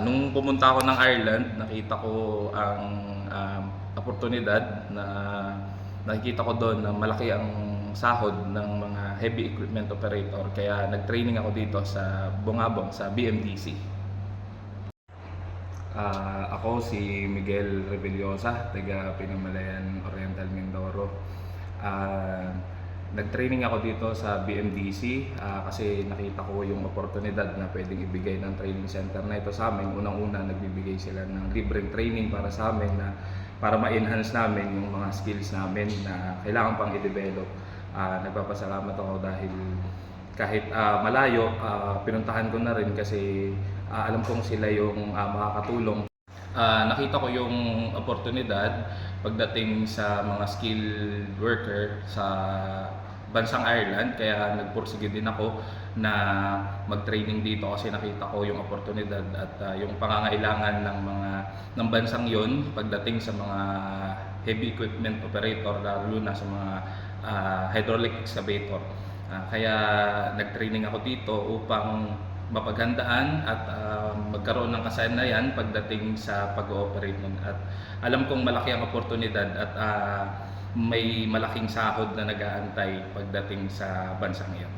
Nung pumunta ako ng Ireland, nakita ko ang oportunidad na nakikita ko doon na malaki ang sahod ng mga heavy equipment operator. Kaya nag-training ako dito sa Bungabong, sa BMDC. Ako si Miguel Rebellosa, taga Pinamalayan Oriental, Mindoro. Ah, Nag-training ako dito sa BMDC kasi nakita ko yung oportunidad na pwedeng ibigay ng training center na ito sa amin. Unang-una, nagbibigay sila ng libreng training para sa amin na para ma-enhance namin yung mga skills namin na kailangan pang i-develop. Nagpapasalamat ako dahil kahit malayo, pinuntahan ko na rin kasi alam kong sila yung makakatulong. Nakita ko yung oportunidad pagdating sa mga skilled worker sa bansang Ireland, kaya nagpursige din ako na mag-training dito kasi nakita ko yung oportunidad at yung pangangailangan ng bansang yon pagdating sa mga heavy equipment operator, lalo na sa mga hydraulic excavator. Kaya nag-training ako dito upang mapaghandaan at magkaroon ng kasanayan pagdating sa pag-ooperate nun. At alam kong malaki ang oportunidad at may malaking sahod na nag-aantay pagdating sa bansang iyon.